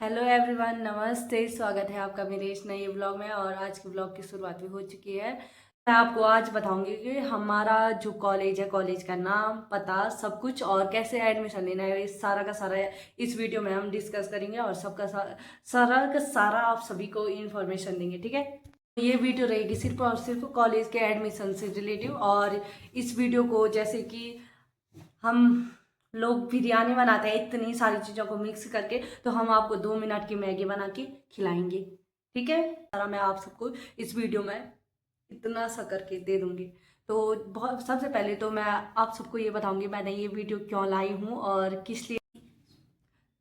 Hello everyone, नमस्ते। स्वागत है आपका मेरे इस नए ब्लॉग में। और आज के ब्लॉग की शुरुआत भी हो चुकी है। मैं आपको आज बताऊंगी कि हमारा जो कॉलेज है, कॉलेज का नाम, पता, सब कुछ और कैसे एडमिशन लेना है। इस सारा का सारा इस वीडियो में हम डिस्कस करेंगे और सबका सारा का सारा आप सभी को इन्फॉर्मेशन देंगे, ठीक है। ये वीडियो रहेगी सिर्फ और सिर्फ कॉलेज के एडमिशन से रिलेटिव। और इस वीडियो को जैसे कि हम लोग बिरयानी बनाते हैं इतनी सारी चीज़ों को मिक्स करके, तो हम आपको 2 मिनट की मैगी बना के खिलाएंगे, ठीक है। सारा मैं आप सबको इस वीडियो में इतना सा करके दे दूंगी। तो बहुत सबसे पहले तो मैं आप सबको ये बताऊंगी मैंने ये वीडियो क्यों लाई हूँ और किस लिए।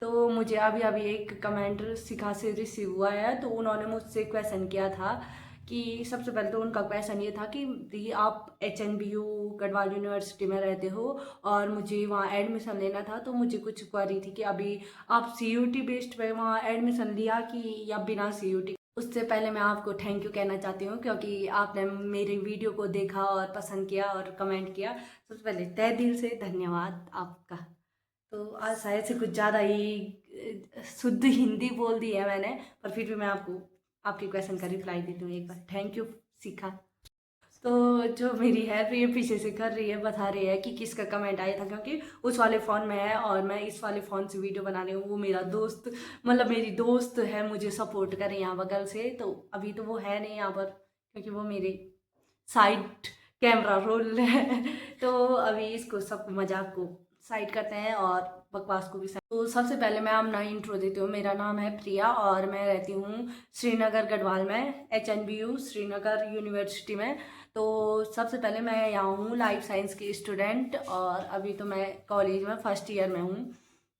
तो मुझे अभी अभी एक कमेंट शिखा से रिसीव हुआ है। तो उन्होंने मुझसे क्वेश्चन किया था कि सबसे पहले तो उनका क्वेश्चन ये था कि दी आप HNBU गढ़वाल यूनिवर्सिटी में रहते हो और मुझे वहाँ एडमिशन लेना था। तो मुझे कुछ क्वारी थी कि अभी आप CUT बेस्ड पे वहाँ एडमिशन लिया कि या बिना CUT। उससे पहले मैं आपको थैंक यू कहना चाहती हूँ क्योंकि आपने मेरे वीडियो को देखा और पसंद किया और कमेंट किया। सबसे पहले तहे दिल से धन्यवाद आपका। तो आज शायद से कुछ ज़्यादा ही शुद्ध हिंदी बोल दी है मैंने, पर फिर भी मैं आपको आपके क्वेश्चन का रिप्लाई देती हूँ एक बार। थैंक यू सीखा। तो जो मेरी हेल्प ये पीछे से कर रही है, बता रही है कि किसका कमेंट आया था, क्योंकि उस वाले फ़ोन में है और मैं इस वाले फ़ोन से वीडियो बना रही हूँ। वो मेरा दोस्त, मतलब मेरी दोस्त है, मुझे सपोर्ट करे यहाँ बगल से। तो अभी तो वो है नहीं यहाँ पर क्योंकि वो मेरे साइड कैमरा रोल है। तो अभी इसको सब मजाक को साइड करते हैं और बकवास को भी साइड। तो सबसे पहले मैं अपना इंट्रो देती हूँ। मेरा नाम है प्रिया और मैं रहती हूँ श्रीनगर गढ़वाल में, HNBU श्रीनगर यूनिवर्सिटी में। तो सबसे पहले मैं यहाँ हूँ लाइफ साइंस की स्टूडेंट और अभी तो मैं कॉलेज में फर्स्ट ईयर में हूँ।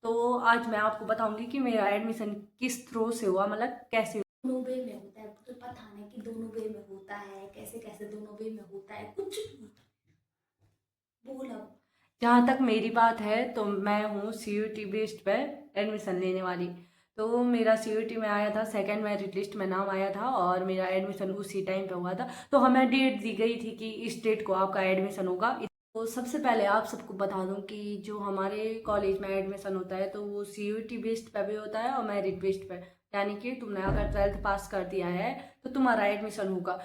तो आज मैं आपको बताऊंगी कि मेरा एडमिशन किस थ्रू से हुआ, मतलब कैसे। दोनों वे में होता है, तुझे पता नहीं कि दोनों वे में होता है, कैसे कैसे दोनों वे में होता है, कुछ बोल अब। जहाँ तक मेरी बात है तो मैं हूँ CUT बेस्ड पे एडमिशन लेने वाली। तो मेरा CUT में आया था, सेकंड मेरिट लिस्ट में नाम आया था और मेरा एडमिशन उसी टाइम पे हुआ था। तो हमें डेट दी गई थी कि इस डेट को आपका एडमिशन होगा। तो सबसे पहले आप सबको बता दूं कि जो हमारे कॉलेज में एडमिशन होता है तो वो CUT बेस्ड पे भी होता है और मेरिट बेस्ड पे। यानी कि तुमने अगर 12th पास कर दिया है तो तुम्हारा एडमिशन होगा।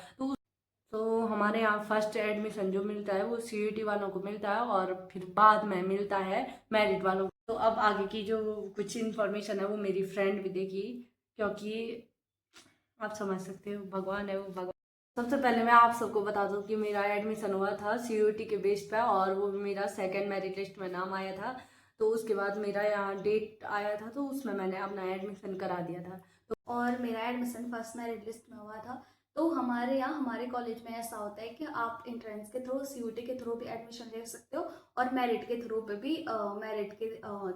तो हमारे यहाँ फर्स्ट एडमिशन जो मिलता है वो CUT वालों को मिलता है और फिर बाद में मिलता है मेरिट वालों को। तो अब आगे की जो कुछ इन्फॉर्मेशन है वो मेरी फ्रेंड भी देगी, क्योंकि आप समझ सकते हो, भगवान है वो, भगवान। सबसे पहले मैं आप सबको बता दूं कि मेरा एडमिशन हुआ था CUT के बेस पे और वो मेरा सेकंड मेरिट लिस्ट में नाम आया था। तो उसके बाद मेरा यहाँ डेट आया था तो उसमें मैंने अपना एडमिशन करा दिया था। और मेरा एडमिशन फर्स्ट मेरिट लिस्ट में हुआ था। तो हमारे यहाँ हमारे कॉलेज में ऐसा होता है कि आप एंट्रेंस के थ्रू, सीयूटी के थ्रू भी एडमिशन ले सकते हो और मेरिट के थ्रू पे भी मेरिट के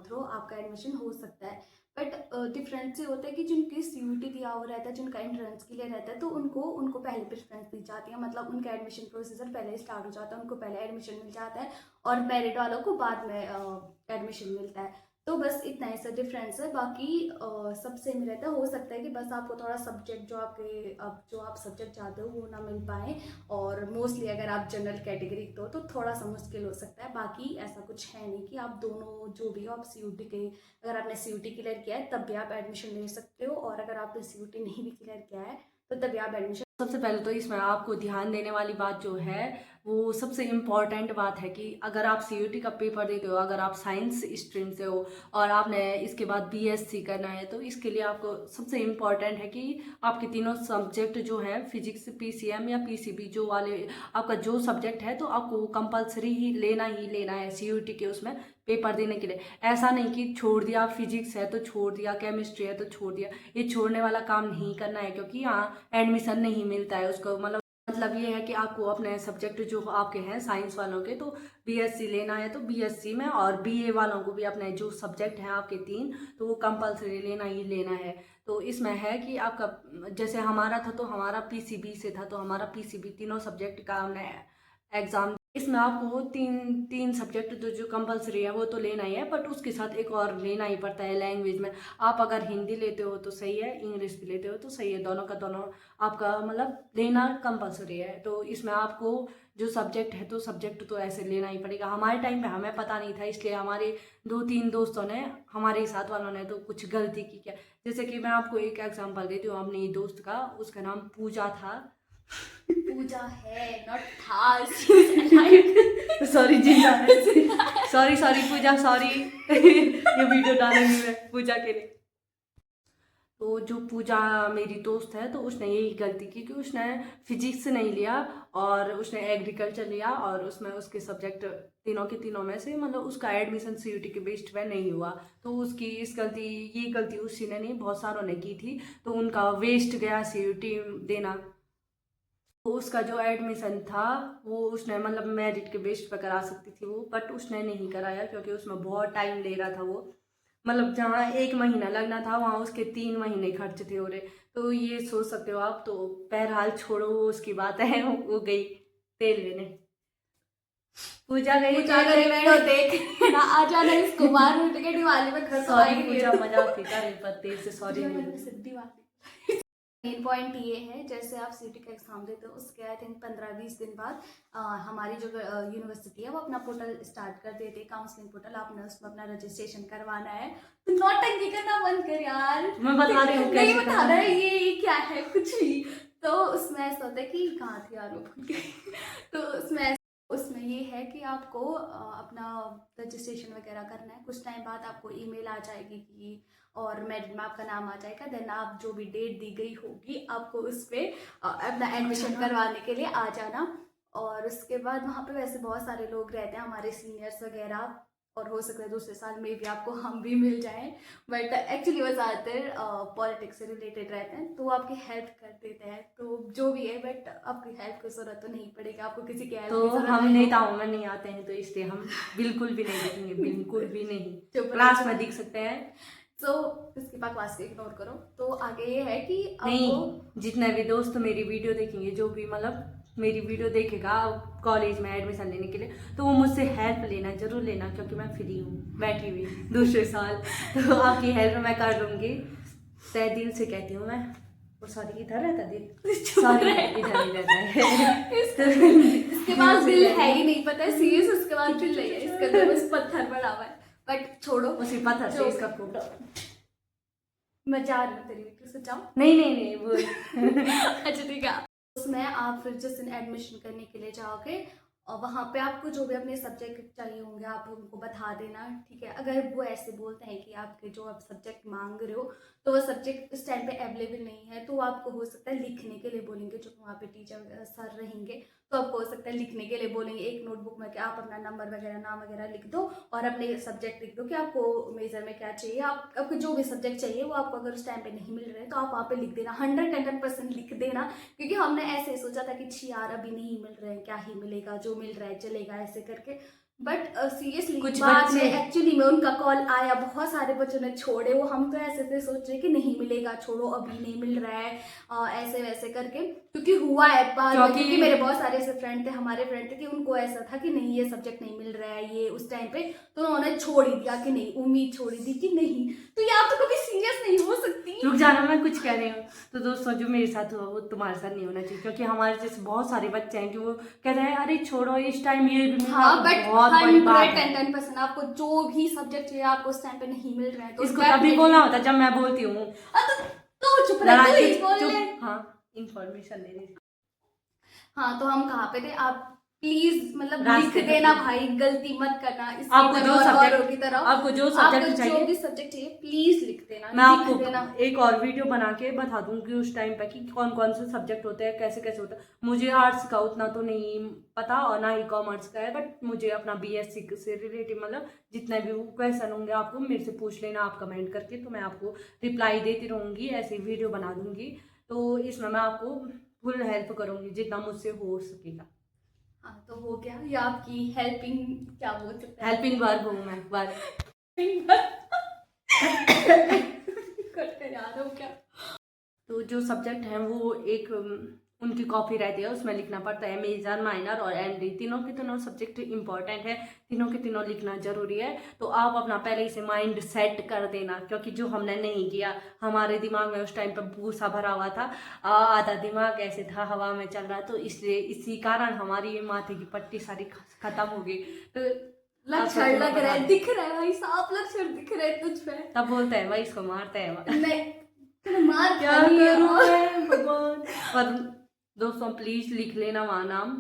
थ्रू आपका एडमिशन हो सकता है। बट डिफरेंस ये होता है कि जिनकी सीयूटी दिया हुआ रहता है, जिनका एंट्रेंस के लिए रहता है, तो उनको उनको पहले प्रेफरेंस दी जाती है। मतलब उनका एडमिशन प्रोसीजर पहले स्टार्ट हो जाता है, उनको पहले एडमिशन मिल जाता है और मेरिट वालों को बाद में एडमिशन मिलता है। तो बस इतना ही सा डिफरेंस है, बाकी सब सेम रहता है। हो सकता है कि बस आपको थोड़ा सब्जेक्ट जो आपके अब जो आप सब्जेक्ट चाहते हो वो ना मिल पाए, और मोस्टली अगर आप जनरल कैटेगरी तो थोड़ा सा मुश्किल हो सकता है। बाकी ऐसा कुछ है नहीं कि आप दोनों जो भी हो, आप सीयूटी के, अगर आपने सीयूटी क्लियर किया है तब भी आप एडमिशन ले सकते हो, और अगर आपने सीयूटी नहीं भी क्लियर किया है तो तभी आप एडमिशन। सबसे पहले तो इसमें आपको ध्यान देने वाली बात जो है वो सबसे इम्पॉर्टेंट बात है कि अगर आप CUT का पेपर देते हो, अगर आप साइंस स्ट्रीम से हो और आपने इसके बाद BSc करना है, तो इसके लिए आपको सबसे इम्पॉर्टेंट है कि आपके तीनों सब्जेक्ट जो है, फिजिक्स, PCM या PCB, जो वाले आपका जो सब्जेक्ट है, तो आपको कंपलसरी ही लेना है CUT के उसमें पेपर देने के लिए। ऐसा नहीं कि छोड़ दिया, फिजिक्स है तो छोड़ दिया, केमिस्ट्री है तो छोड़ दिया। ये छोड़ने वाला काम नहीं करना है क्योंकि यहाँ एडमिशन नहीं मिलता है उसको। मतलब ये है कि आपको अपने सब्जेक्ट जो आपके हैं साइंस वालों के, तो BSc लेना है तो BSc में, और BA वालों को भी अपने जो सब्जेक्ट हैं आपके 3, तो वो कंपलसरी लेना ही लेना है। तो इसमें है कि आपका जैसे हमारा था तो हमारा PCB से था, तो हमारा PCB तीनों सब्जेक्ट का हमने एग्ज़ाम इसमें आपको तीन तीन सब्जेक्ट जो कंपलसरी है वो तो लेना ही है, बट उसके साथ एक और लेना ही पड़ता है लैंग्वेज में। आप अगर हिंदी लेते हो तो सही है, इंग्लिश भी लेते हो तो सही है, दोनों का दोनों आपका मतलब लेना कंपलसरी है। तो इसमें आपको जो सब्जेक्ट है तो सब्जेक्ट तो ऐसे लेना ही पड़ेगा। हमारे टाइम पे हमें पता नहीं था, इसलिए हमारे 2-3 दोस्तों ने, हमारे साथ वालों ने तो कुछ गलती की क्या। जैसे कि मैं आपको एक एग्जांपल देती हूँ अपनी दोस्त का, उसका नाम पूजा था। पूजा है, नॉट था। लाइक सॉरी जिंदा है। सॉरी सॉरी पूजा, सॉरी। ये वीडियो डालूंगी मैं पूजा के लिए। तो जो पूजा मेरी दोस्त है, तो उसने यही गलती की कि उसने फिजिक्स नहीं लिया और उसने एग्रीकल्चर लिया, और उसमें उसके सब्जेक्ट तीनों के तीनों में से मतलब उसका एडमिशन सीयूटी के बेस्ड पे नहीं हुआ। तो उसकी ये गलती उसी ने नहीं, बहुत सारों ने की थी, तो उनका वेस्ट गया सीयूटी देना। तो उसका जो एडमिशन था वो उसने मतलब मेरिट के बेस पर करा सकती थी वो, बट उसने नहीं कराया क्योंकि उसमें बहुत टाइम ले रहा था वो। मतलब जहाँ 1 महीना लगना था वहाँ उसके 3 महीने खर्च थे हो रहे। तो ये सोच सकते हो आप। तो बहरहाल छोड़ो, वो उसकी बात है। वो गई तेल लेने, पूजा गई पूजा तेल का वीडियो लेने। देख ना, आ जाना इस कुमार उठ के दिवाली में घर तो सॉरी आएंगे। पूजा, मजाक थी, कर पर तेल से सॉरी पूजा नहीं घर बोली। से दिवाली। मेन पॉइंट ये है, जैसे आप सीटी का एग्जाम देते हो उसके आई थिंक 15-20 दिन बाद हमारी जो यूनिवर्सिटी है वो अपना पोर्टल स्टार्ट कर देते, काउंसलिंग पोर्टल। आपने उसमें अपना रजिस्ट्रेशन करवाना है। तो नौटंकी करना बंद कर यार। मैं बता रही हूँ नहीं कैसे बता करना रहा है। है ये क्या है कुछ भी। तो उसमें ऐसा होता है कि कहाँ थी यार, वो भूल गई। तो उसमें ये है कि आपको अपना रजिस्ट्रेशन वगैरह करना है। कुछ टाइम बाद आपको ईमेल आ जाएगी कि, और मेरिट में आपका नाम आ जाएगा। देन आप जो भी डेट दी गई होगी आपको उस पर अपना एडमिशन करवाने के लिए आ जाना। और उसके बाद वहाँ पे वैसे बहुत सारे लोग रहते हैं, हमारे सीनियर्स वगैरह, और हो सकता है दूसरे साल में भी आपको हम भी मिल जाएं। बट एक्चुअली वो ज़्यादातर पॉलिटिक्स से रिलेटेड रहते हैं, तो वो आपकी हेल्प कर देते हैं। तो जो भी है, बट आपकी हेल्प की ज़रूरत तो नहीं पड़ेगी, आपको किसी की हेल्प तो की ज़रूरत हम नहीं होगी। नेताओं में नहीं आते हैं, तो इसलिए हम बिल्कुल भी नहीं दिखेंगे, बिल्कुल भी नहीं। चुप रहो, क्लास में चुप। दिख सकते हैं। सो इसकी बकवास को इग्नोर करो। तो आगे ये है कि नहीं, आपको जितने भी दोस्त मेरी वीडियो देखेंगे, जो भी मतलब मेरी वीडियो देखेगा कॉलेज में एडमिशन लेने के लिए, तो वो मुझसे हेल्प लेना, जरूर लेना, क्योंकि मैं फ्री हूँ बैठी हुई दूसरे साल। तो आपकी हेल्प मैं कर लूँगी, तहे दिल से कहती हूँ मैं। और सॉरी, इधर रहता दिल, सॉरी इधर ही रहता है। इसके पास दिल कहती है हूँ, ही नहीं, पता है सीरियस, उसके पास दिल नहीं है, इसके अंदर बस पत्थर पड़ा हुआ है। बट छोड़ो, उसी पत्थर से जो इसका फोटो। मैं जा रही हूँ तेरी वीडियो से, जाओ। नहीं नहीं नहीं, वो अच्छा ठीक है। उसमें आप फिर जिस दिन एडमिशन करने के लिए जाओगे, और वहाँ पे आपको जो भी अपने सब्जेक्ट चाहिए होंगे आप उनको बता देना, ठीक है। अगर वो ऐसे बोलते हैं कि आपके जो आप सब्जेक्ट मांग रहे हो तो वो सब्जेक्ट इस टाइम पे अवेलेबल नहीं है, तो आपको हो सकता है लिखने के लिए बोलेंगे, जो वहाँ पे टीचर सर रहेंगे। तो आपको हो सकता है लिखने के लिए बोलेंगे एक नोटबुक में कि आप अपना नंबर वगैरह, नाम वगैरह लिख दो, और अपने सब्जेक्ट लिख दो कि आपको मेजर में क्या चाहिए। आपको जो भी सब्जेक्ट चाहिए वो आपको अगर उस टाइम पे नहीं मिल रहे तो आप वहाँ पे लिख देना, 110% लिख देना। क्योंकि हमने ऐसे सोचा था कि छी यार अभी नहीं मिल रहे हैं, क्या ही मिलेगा, जो मिल रहा है चलेगा ऐसे करके। बट सीरियसली कुछ बाद में बच्चे, एक्चुअली में उनका कॉल आया, बहुत सारे बच्चों ने छोड़े वो। हम तो ऐसे थे सोच रहे कि नहीं मिलेगा, छोड़ो अभी नहीं मिल रहा है, ऐसे वैसे करके। क्योंकि हुआ है बाद में, क्योंकि मेरे बहुत सारे ऐसे फ्रेंड थे, हमारे फ्रेंड थे, कि उनको ऐसा था कि नहीं ये सब्जेक्ट नहीं मिल रहा है ये उस टाइम पे, तो उन्होंने छोड़ ही दिया कि नहीं, उम्मीद छोड़ दी कि नहीं। तो ये आप तो कभी सीरियस नहीं हो सकती। रुक जाना, मैं कुछ कह रही हूँ। तो दोस्तों, जो मेरे साथ हुआ वो तुम्हारे साथ नहीं होना चाहिए, क्योंकि हमारे जैसे बहुत सारे बच्चे हैं कि वो कह रहे हैं अरे छोड़ो इस टाइम ये भी मिलना हाँ, तो बट बहुत बड़ी बात है। 110% आपको जो भी सब्जेक्ट चाहिए आपको उस टाइम पे नहीं मिल रहे हैं तो इसको तभी बोलना होता जब मैं बोलती हूँ। तो चुप रह, तू ही बोल ले। हाँ, इंफॉर्मेशन दे रही। हाँ, तो हम कहाँ पे थे, आप प्लीज मतलब लिख रास्ते पे देना थे। भाई, गलती मत करना आपको जो सब्जेक्ट, की तरह। आपको जो आपको सब्जेक्ट जो चाहिए, भी सब्जेक्ट चाहिए प्लीज लिख देना, मैं लिख आपको देना। एक और वीडियो बना के बता दूंगी उस टाइम पे कि कौन कौन से सब्जेक्ट होते हैं, कैसे कैसे होता है। मुझे आर्ट्स का उतना तो नहीं पता और ना ही कॉमर्स का है, बट मुझे अपना बीएससी से रिलेटेड मतलब जितने भी क्वेश्चन होंगे आपको मेरे से पूछ लेना आप कमेंट करके, तो मैं आपको रिप्लाई देती रहूँगी, ऐसी वीडियो बना दूंगी। तो इसमें मैं आपको फुल हेल्प करूँगी जितना मुझसे हो सकेगा। हाँ, तो हो गया ये आपकी हेल्पिंग, क्या बोल सकते हैं, हेल्पिंग वर्ब हूँ मैं वर्ब। कट कर यार हो क्या। तो जो सब्जेक्ट है वो एक उनकी कॉपी रहती है, उसमें लिखना पड़ता है मेजर, माइनर और एमडी, तीनों के तीनों सब्जेक्ट इंपॉर्टेंट है, तीनों के तीनों लिखना जरूरी है। तो आप अपना पहले इसे माइंड सेट कर देना, क्योंकि जो हमने नहीं किया, हमारे दिमाग में उस टाइम पर भूसा भरा हुआ था, आधा दिमाग ऐसे था हवा में चल रहा, तो इसलिए इसी कारण हमारी ये माथे की पट्टी सारी खत्म हो गई। तो लक्षण लग रहा है, दिख रहा है भाई, साफ लक्षण दिख रहे हैं तुझ पे। तब बोलते हैं भाई इसको मारते हैं। नहीं, तूने मार क्या खानी है। करूं मैं भगवान। पर दोस्तों प्लीज लिख लेना वहाँ नाम,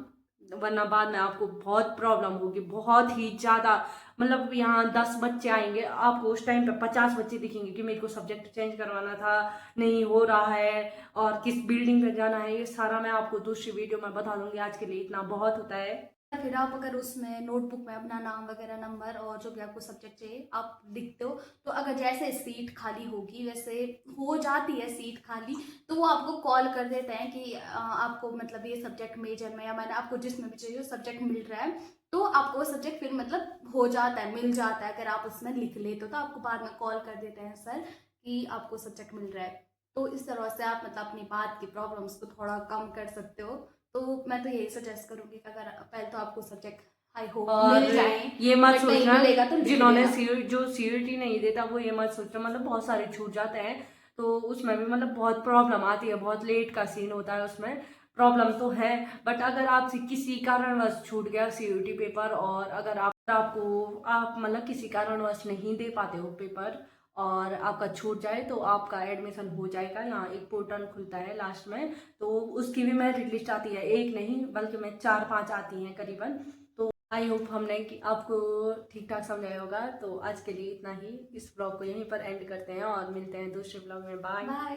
वरना बाद में आपको बहुत प्रॉब्लम होगी, बहुत ही ज्यादा। मतलब यहाँ 10 बच्चे आएंगे, आपको उस टाइम पे 50 बच्चे दिखेंगे कि मेरे को सब्जेक्ट चेंज करवाना था, नहीं हो रहा है, और किस बिल्डिंग पे जाना है, ये सारा मैं आपको दूसरी वीडियो में बता दूंगी। आज के लिए इतना बहुत होता है। फिर आप अगर उसमें नोटबुक में अपना नाम वगैरह, नंबर और जो भी आपको सब्जेक्ट चाहिए आप लिखते हो, तो अगर जैसे सीट खाली होगी, वैसे हो जाती है सीट खाली, तो वो आपको कॉल कर देते हैं कि आपको मतलब ये सब्जेक्ट मेजर में या मैंने आपको जिसमें भी चाहिए सब्जेक्ट मिल रहा है, तो आपको वो सब्जेक्ट फिर मतलब हो जाता है, मिल जाता है। अगर आप उसमें लिख लेते हो तो आपको बाद में कॉल कर देते हैं सर कि आपको सब्जेक्ट मिल रहा है। तो इस तरह से आप मतलब अपनी बात की प्रॉब्लम्स को थोड़ा कम कर सकते हो। तो मैं तो यही सजेस्ट करूंगी कि अगर पहले तो आपको सब्जेक्ट आई होप और मिल जाए, ये मत बट नहीं सोचना मिलेगा तो लिख जिन्होंने लेना। जो सीयूईटी नहीं देता वो ये मत सोचना, मतलब बहुत सारे छूट जाते हैं, तो उसमें भी मतलब बहुत प्रॉब्लम आती है, बहुत लेट का सीन होता है, उसमें प्रॉब्लम तो है। बट अगर आपसे किसी कारणवश छूट गया सीयूईटी पेपर, और अगर आप मतलब किसी कारणवश नहीं दे पाते हो पेपर और आपका छूट जाए, तो आपका एडमिशन हो जाएगा। यहाँ एक पोर्टल खुलता है लास्ट में, तो उसकी भी मेरिट लिस्ट आती है, एक नहीं बल्कि में 4-5 आती हैं करीबन। तो आई होप हमने कि आपको ठीक ठाक समझाया होगा। तो आज के लिए इतना ही, इस ब्लॉग को यहीं पर एंड करते हैं और मिलते हैं दूसरे ब्लॉग में। बाय। बाय।